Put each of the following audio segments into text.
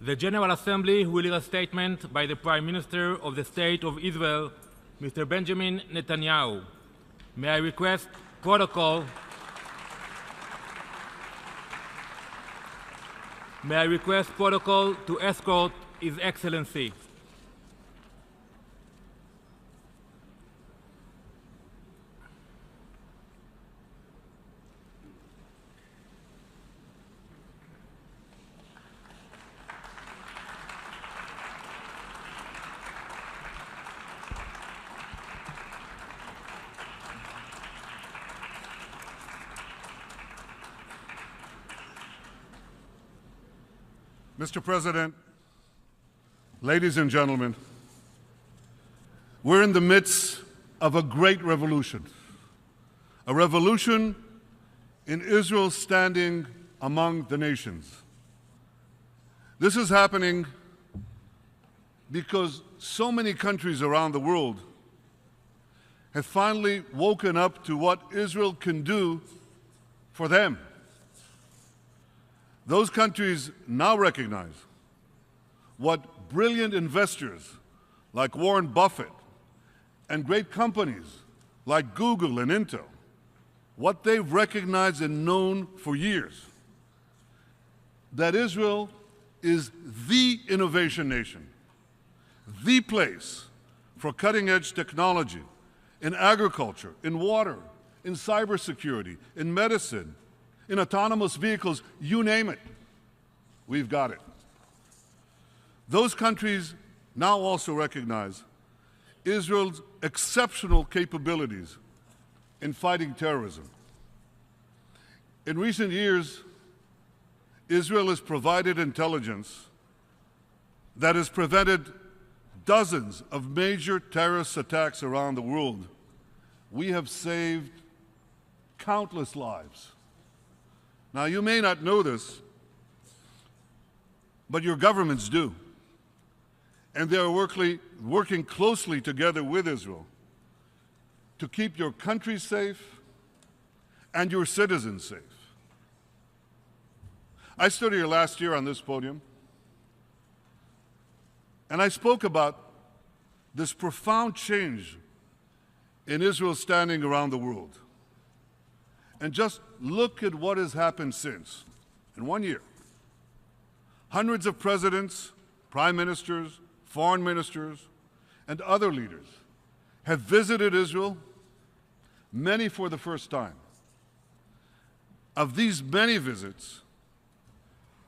The General Assembly will hear a statement by the Prime Minister of the State of Israel, Mr. Benjamin Netanyahu. May I request protocol to escort His Excellency. Mr. President, ladies and gentlemen, we're in the midst of a great revolution, a revolution in Israel's standing among the nations. This is happening because so many countries around the world have finally woken up to what Israel can do for them. Those countries now recognize what brilliant investors like Warren Buffett and great companies like Google and Intel, what they've recognized and known for years, that Israel is the innovation nation, the place for cutting-edge technology in agriculture, in water, in cybersecurity, in medicine, in autonomous vehicles, you name it, we've got it. Those countries now also recognize Israel's exceptional capabilities in fighting terrorism. In recent years, Israel has provided intelligence that has prevented dozens of major terrorist attacks around the world. We have saved countless lives. Now, you may not know this, but your governments do. And they are working closely together with Israel to keep your country safe and your citizens safe. I stood here last year on this podium, and I spoke about this profound change in Israel's standing around the world. And just look at what has happened since. In 1 year, hundreds of presidents, prime ministers, foreign ministers, and other leaders have visited Israel, many for the first time. Of these many visits,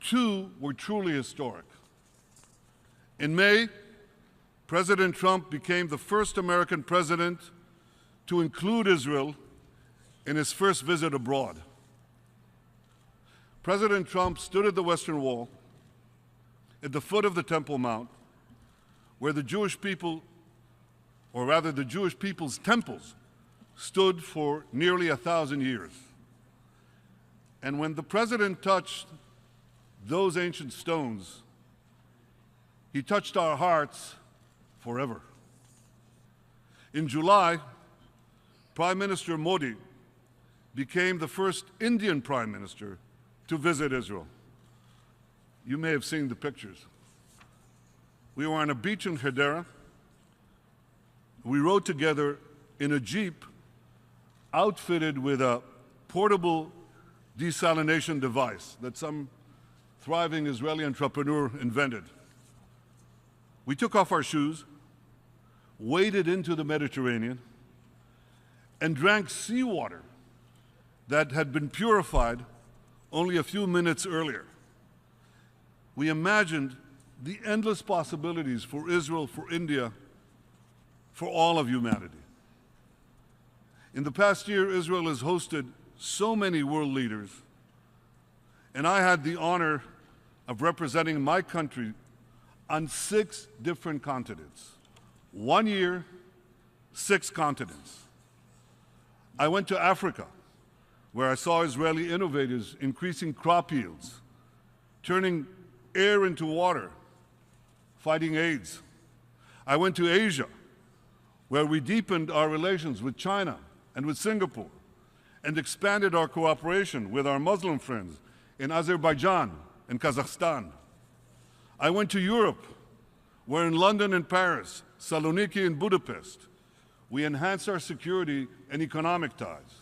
2 were truly historic. In May, President Trump became the first American president to include Israel in his first visit abroad. President Trump stood at the Western Wall, at the foot of the Temple Mount, where the Jewish people, or rather the Jewish people's temples, stood for nearly 1,000 years. And when the president touched those ancient stones, he touched our hearts forever. In July, Prime Minister Modi became the first Indian Prime Minister to visit Israel. You may have seen the pictures. We were on a beach in Hedera. We rode together in a Jeep outfitted with a portable desalination device that some thriving Israeli entrepreneur invented. We took off our shoes, waded into the Mediterranean, and drank seawater that had been purified only a few minutes earlier. We imagined the endless possibilities for Israel, for India, for all of humanity. In the past year, Israel has hosted so many world leaders, and I had the honor of representing my country on 6 different continents. 1 year, 6 continents. I went to Africa, where I saw Israeli innovators increasing crop yields, turning air into water, fighting AIDS. I went to Asia, where we deepened our relations with China and with Singapore, and expanded our cooperation with our Muslim friends in Azerbaijan and Kazakhstan. I went to Europe, where in London and Paris, Saloniki and Budapest, we enhanced our security and economic ties.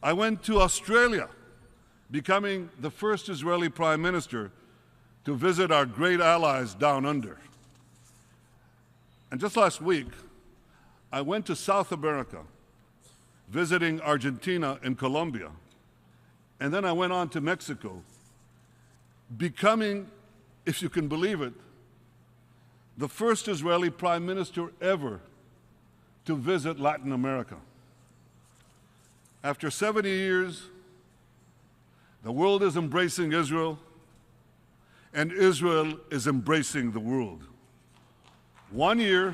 I went to Australia, becoming the first Israeli Prime Minister to visit our great allies down under. And just last week, I went to South America, visiting Argentina and Colombia. And then I went on to Mexico, becoming, if you can believe it, the first Israeli Prime Minister ever to visit Latin America. After 70 years, the world is embracing Israel, and Israel is embracing the world. 1 year,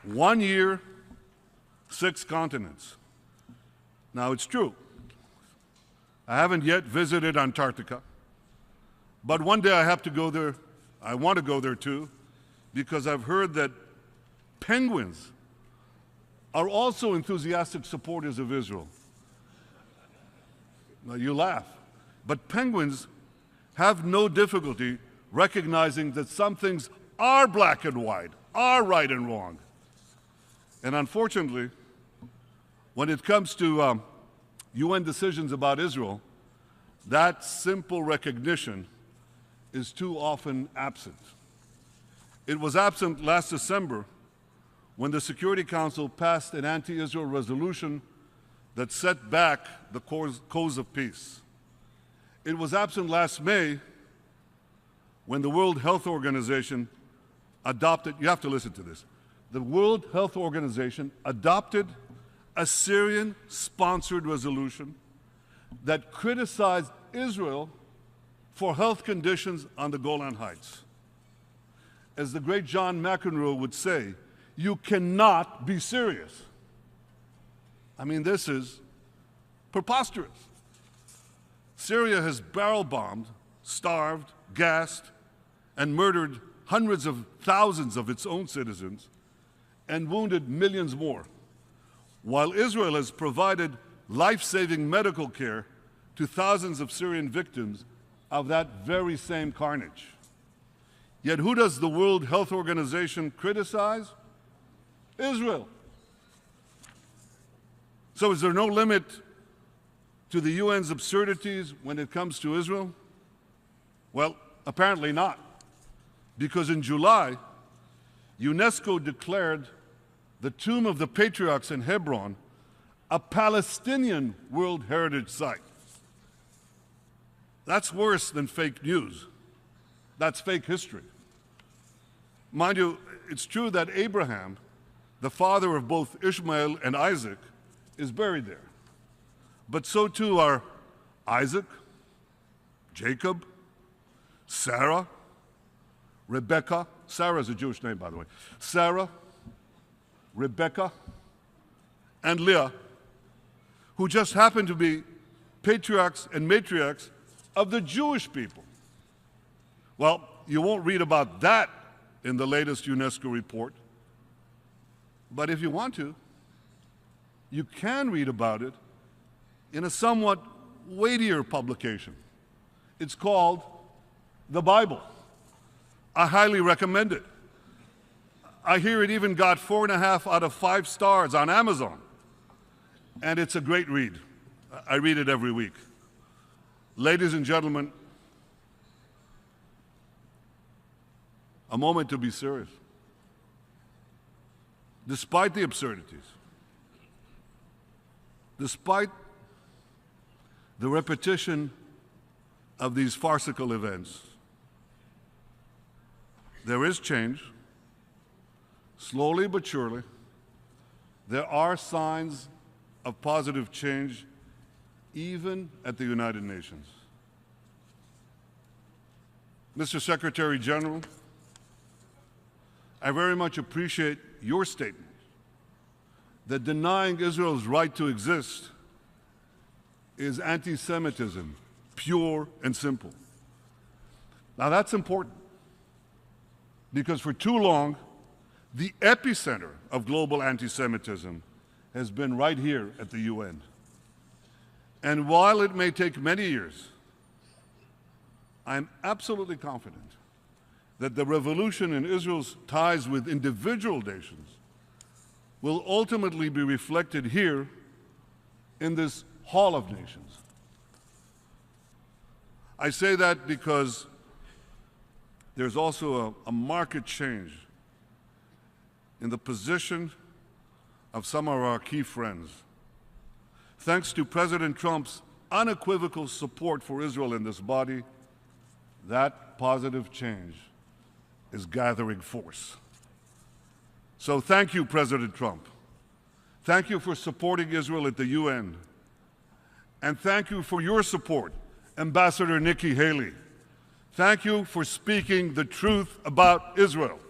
one year, 6 continents. Now, it's true, I haven't yet visited Antarctica, but one day I have to go there. I want to go there too, because I've heard that penguins are also enthusiastic supporters of Israel. Now, you laugh, but penguins have no difficulty recognizing that some things are black and white, are right and wrong. And unfortunately, when it comes to UN decisions about Israel, that simple recognition is too often absent. It was absent last December when the Security Council passed an anti-Israel resolution that set back the cause of peace. It was absent last May when the World Health Organization adopted, you have to listen to this, the World Health Organization adopted a Syrian-sponsored resolution that criticized Israel for health conditions on the Golan Heights. As the great John McEnroe would say, you cannot be serious. I mean, this is preposterous. Syria has barrel-bombed, starved, gassed, and murdered hundreds of thousands of its own citizens and wounded millions more, while Israel has provided life-saving medical care to thousands of Syrian victims of that very same carnage. Yet who does the World Health Organization criticize? Israel. So is there no limit to the UN's absurdities when it comes to Israel? Well, apparently not, because in July, UNESCO declared the Tomb of the Patriarchs in Hebron a Palestinian World Heritage Site. That's worse than fake news. That's fake history. Mind you, it's true that Abraham, the father of both Ishmael and Isaac, is buried there. But so too are Isaac, Jacob, Sarah, Rebecca. Sarah is a Jewish name, by the way. Sarah, Rebecca, and Leah, who just happen to be patriarchs and matriarchs of the Jewish people. Well, you won't read about that in the latest UNESCO report, but if you want to, you can read about it in a somewhat weightier publication. It's called the Bible. I highly recommend it. I hear it even got 4.5 out of 5 stars on Amazon, and it's a great read. I read it every week. Ladies and gentlemen, a moment to be serious. Despite the absurdities, despite the repetition of these farcical events, there is change. Slowly but surely, there are signs of positive change even at the United Nations. Mr. Secretary General, I very much appreciate your statement that denying Israel's right to exist is anti-Semitism, pure and simple. Now that's important, because for too long, the epicenter of global anti-Semitism has been right here at the UN. And while it may take many years, I'm absolutely confident that the revolution in Israel's ties with individual nations will ultimately be reflected here in this Hall of Nations. I say that because there's also a marked change in the position of some of our key friends. Thanks to President Trump's unequivocal support for Israel in this body, that positive change is gathering force. So thank you, President Trump. Thank you for supporting Israel at the UN. And thank you for your support, Ambassador Nikki Haley. Thank you for speaking the truth about Israel.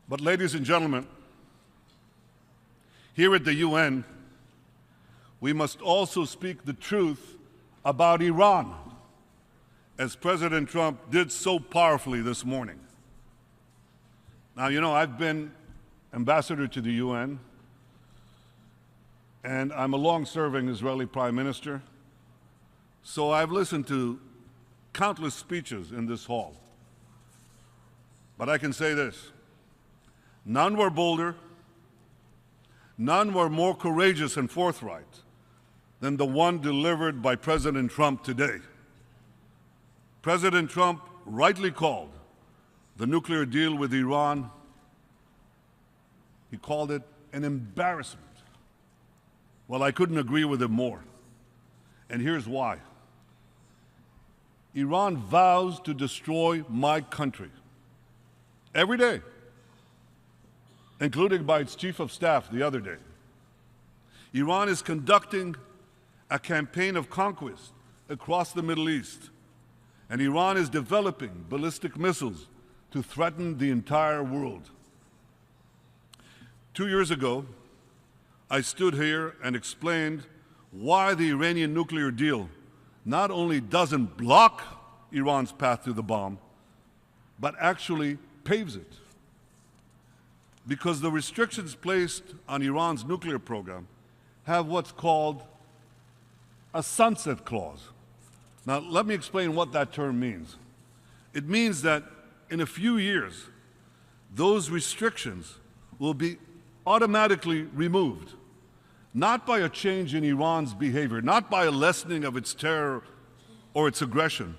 But ladies and gentlemen, here at the UN, we must also speak the truth about Iran, as President Trump did so powerfully this morning. Now, you know, I've been ambassador to the UN, and I'm a long-serving Israeli prime minister, so I've listened to countless speeches in this hall. But I can say this: none were bolder, none were more courageous and forthright than the one delivered by President Trump today. President Trump rightly called the nuclear deal with Iran, he called it an embarrassment. Well, I couldn't agree with him more. And here's why. Iran vows to destroy my country every day, including by its chief of staff the other day. Iran is conducting a campaign of conquest across the Middle East, and Iran is developing ballistic missiles to threaten the entire world. 2 years ago, I stood here and explained why the Iranian nuclear deal not only doesn't block Iran's path to the bomb, but actually paves it. Because the restrictions placed on Iran's nuclear program have what's called a sunset clause. Now, let me explain what that term means. It means that in a few years, those restrictions will be automatically removed, not by a change in Iran's behavior, not by a lessening of its terror or its aggression.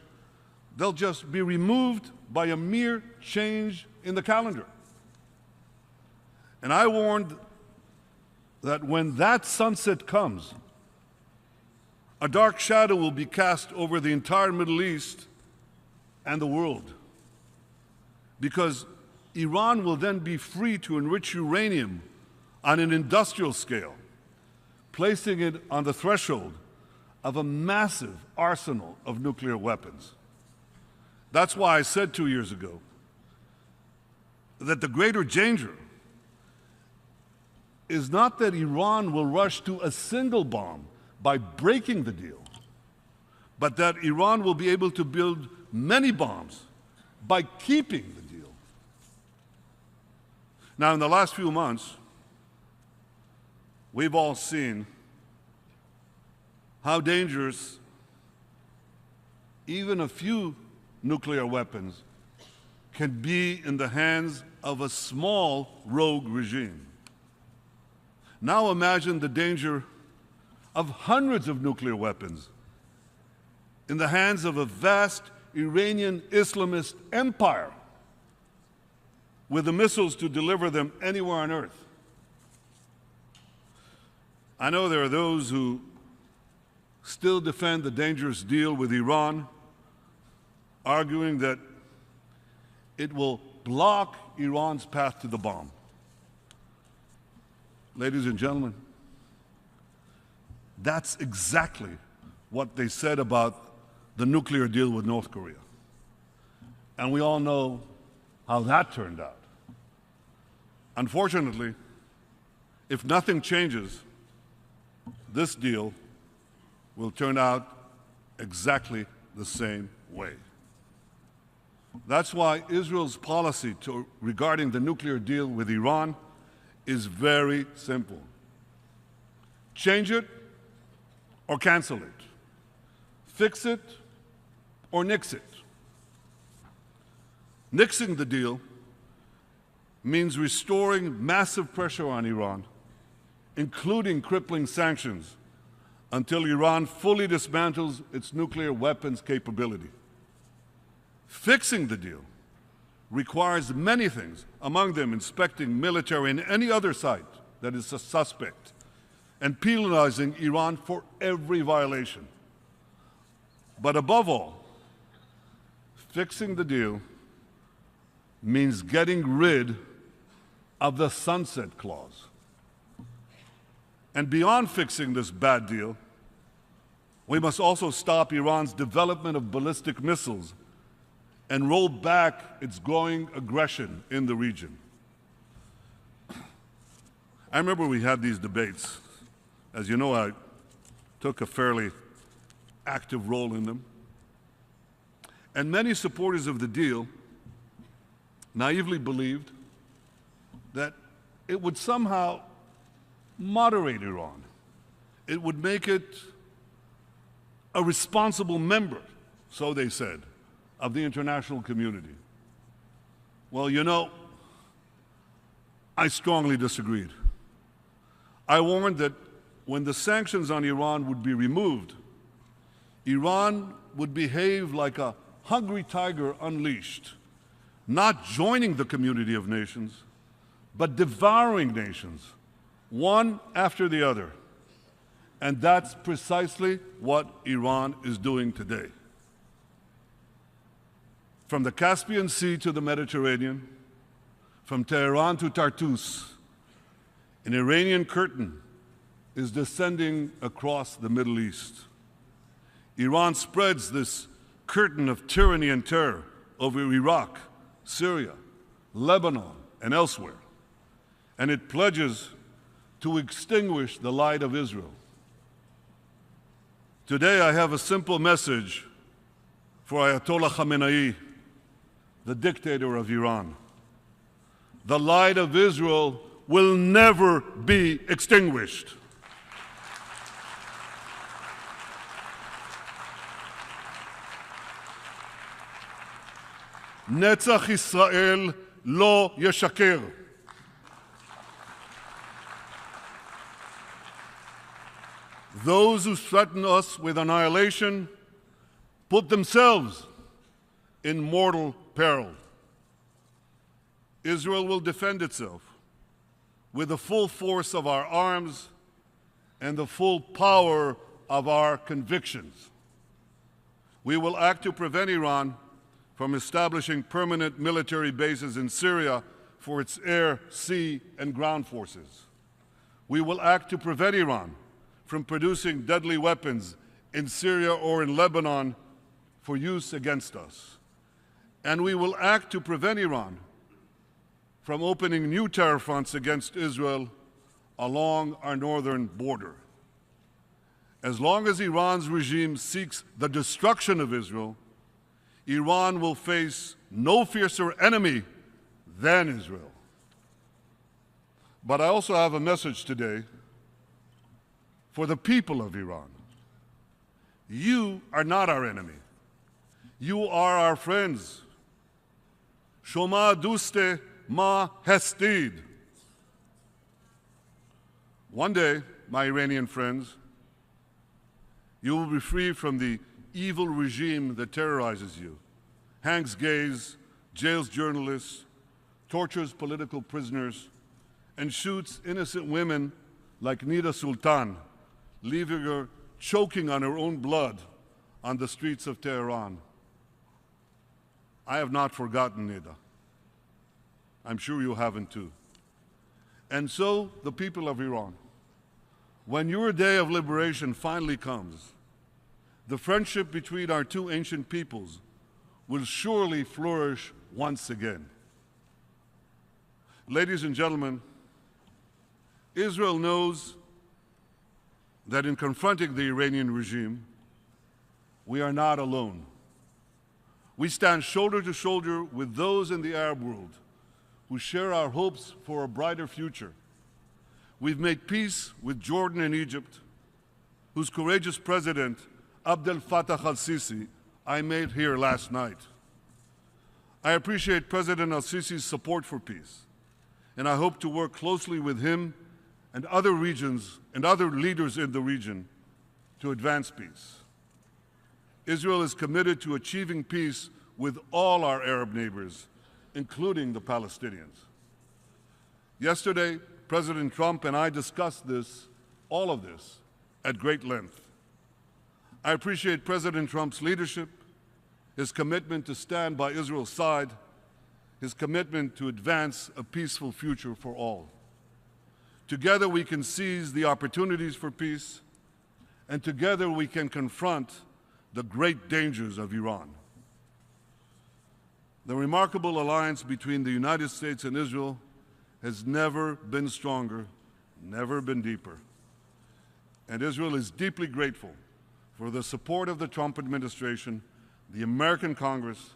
They'll just be removed by a mere change in the calendar. And I warned that when that sunset comes, a dark shadow will be cast over the entire Middle East and the world, because Iran will then be free to enrich uranium on an industrial scale, placing it on the threshold of a massive arsenal of nuclear weapons. That's why I said 2 years ago that the greater danger is not that Iran will rush to a single bomb by breaking the deal, but that Iran will be able to build many bombs by keeping the deal. Now, in the last few months, we've all seen how dangerous even a few nuclear weapons can be in the hands of a small rogue regime. Now imagine the danger of hundreds of nuclear weapons in the hands of a vast Iranian Islamist empire with the missiles to deliver them anywhere on earth. I know there are those who still defend the dangerous deal with Iran, arguing that it will block Iran's path to the bomb. Ladies and gentlemen, that's exactly what they said about the nuclear deal with North Korea. And we all know how that turned out. Unfortunately, if nothing changes, this deal will turn out exactly the same way. That's why Israel's policy regarding the nuclear deal with Iran is very simple. Change it or cancel it. Fix it or nix it. Nixing the deal means restoring massive pressure on Iran, including crippling sanctions, until Iran fully dismantles its nuclear weapons capability. Fixing the deal requires many things, among them inspecting military and any other site that is a suspect, and penalizing Iran for every violation. But above all, fixing the deal means getting rid of the sunset clause. And beyond fixing this bad deal, we must also stop Iran's development of ballistic missiles and roll back its growing aggression in the region. I remember we had these debates. As you know, I took a fairly active role in them. And many supporters of the deal naively believed that it would somehow moderate Iran. It would make it a responsible member, so they said, of the international community. Well, you know, I strongly disagreed. I warned that when the sanctions on Iran would be removed, Iran would behave like a hungry tiger unleashed, not joining the community of nations, but devouring nations, one after the other. And that's precisely what Iran is doing today. From the Caspian Sea to the Mediterranean, from Tehran to Tartus, an Iranian curtain is descending across the Middle East. Iran spreads this curtain of tyranny and terror over Iraq, Syria, Lebanon, and elsewhere, and it pledges to extinguish the light of Israel. Today, I have a simple message for Ayatollah Khamenei, the dictator of Iran. The light of Israel will never be extinguished. Netzach Israel lo yeshaker. Those who threaten us with annihilation put themselves in mortal peril. Israel will defend itself with the full force of our arms and the full power of our convictions. We will act to prevent Iran from establishing permanent military bases in Syria for its air, sea, and ground forces. We will act to prevent Iran from producing deadly weapons in Syria or in Lebanon for use against us. And we will act to prevent Iran from opening new terror fronts against Israel along our northern border. As long as Iran's regime seeks the destruction of Israel, Iran will face no fiercer enemy than Israel. But I also have a message today for the people of Iran. You are not our enemy. You are our friends. Shoma duste ma hestid. One day, my Iranian friends, you will be free from the evil regime that terrorizes you, hangs gays, jails journalists, tortures political prisoners, and shoots innocent women like Nida Sultan, leaving her choking on her own blood on the streets of Tehran. I have not forgotten Nida. I'm sure you haven't too. And so, the people of Iran, when your day of liberation finally comes, the friendship between our two ancient peoples will surely flourish once again. Ladies and gentlemen, Israel knows that in confronting the Iranian regime, we are not alone. We stand shoulder to shoulder with those in the Arab world who share our hopes for a brighter future. We've made peace with Jordan and Egypt, whose courageous president, Abdel Fattah al-Sisi, I met here last night. I appreciate President al-Sisi's support for peace, and I hope to work closely with him and other regions and other leaders in the region to advance peace. Israel is committed to achieving peace with all our Arab neighbors, including the Palestinians. Yesterday, President Trump and I discussed all of this, at great length. I appreciate President Trump's leadership, his commitment to stand by Israel's side, his commitment to advance a peaceful future for all. Together we can seize the opportunities for peace, and together we can confront the great dangers of Iran. The remarkable alliance between the United States and Israel has never been stronger, never been deeper. And Israel is deeply grateful for the support of the Trump administration, the American Congress,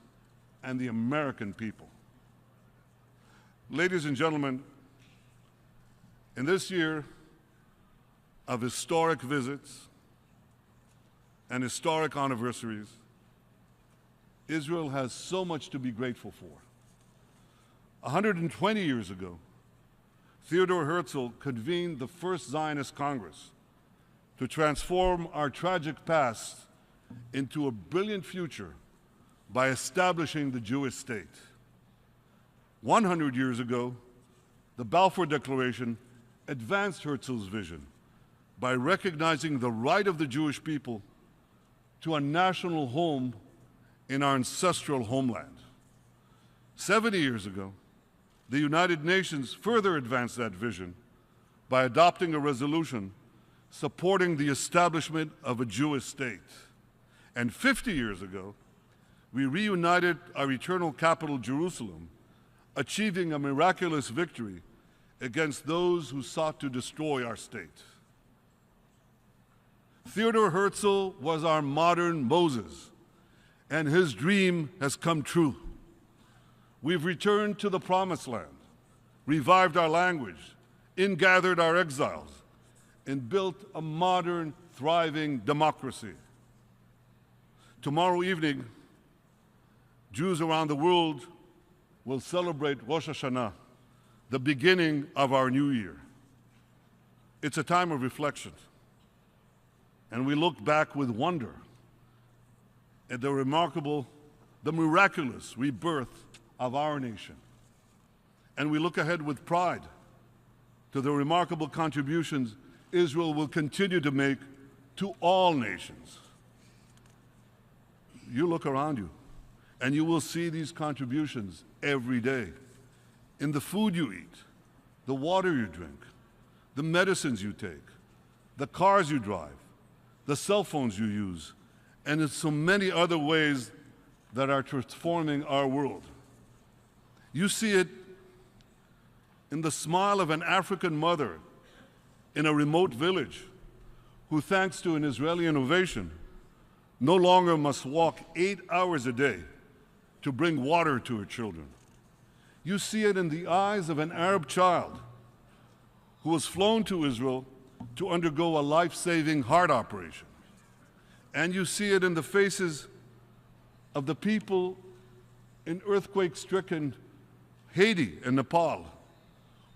and the American people. Ladies and gentlemen, in this year of historic visits and historic anniversaries, Israel has so much to be grateful for. 120 years ago, Theodor Herzl convened the first Zionist Congress to transform our tragic past into a brilliant future by establishing the Jewish state. 100 years ago, the Balfour Declaration advanced Herzl's vision by recognizing the right of the Jewish people to a national home in our ancestral homeland. 70 years ago, the United Nations further advanced that vision by adopting a resolution supporting the establishment of a Jewish state. And 50 years ago, we reunited our eternal capital, Jerusalem, achieving a miraculous victory against those who sought to destroy our state. Theodor Herzl was our modern Moses, and his dream has come true. We've returned to the Promised Land, revived our language, ingathered our exiles, and built a modern, thriving democracy. Tomorrow evening, Jews around the world will celebrate Rosh Hashanah, the beginning of our new year. It's a time of reflection, and we look back with wonder at the miraculous rebirth of our nation. And we look ahead with pride to the remarkable contributions Israel will continue to make to all nations. You look around you, and you will see these contributions every day. In the food you eat, the water you drink, the medicines you take, the cars you drive, the cell phones you use, and in so many other ways that are transforming our world. You see it in the smile of an African mother in a remote village who, thanks to an Israeli innovation, no longer must walk 8 hours a day to bring water to her children. You see it in the eyes of an Arab child who was flown to Israel to undergo a life-saving heart operation. And you see it in the faces of the people in earthquake-stricken Haiti and Nepal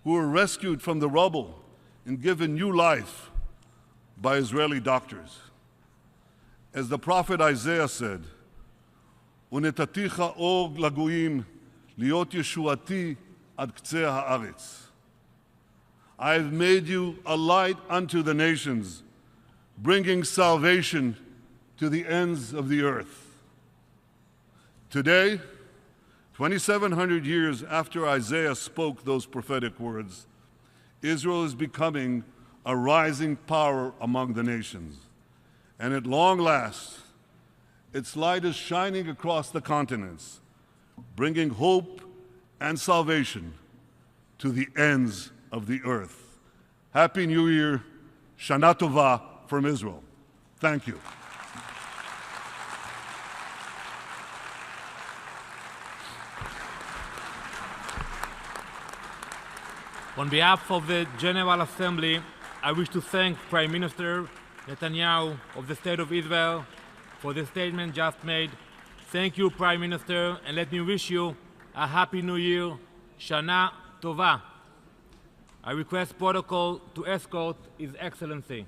who were rescued from the rubble and given new life by Israeli doctors. As the prophet Isaiah said, "Unetaticha or lagoyim liot yeshuati ad ktseh haaretz." I have made you a light unto the nations, bringing salvation to the ends of the earth. Today, 2,700 years after Isaiah spoke those prophetic words, Israel is becoming a rising power among the nations. And at long last, its light is shining across the continents, bringing hope and salvation to the ends of the earth. Happy New Year, Shana Tova from Israel. Thank you. On behalf of the General Assembly, I wish to thank Prime Minister Netanyahu of the State of Israel for the statement just made. Thank you, Prime Minister, and let me wish you a Happy New Year, Shana Tova. I request protocol to escort His Excellency.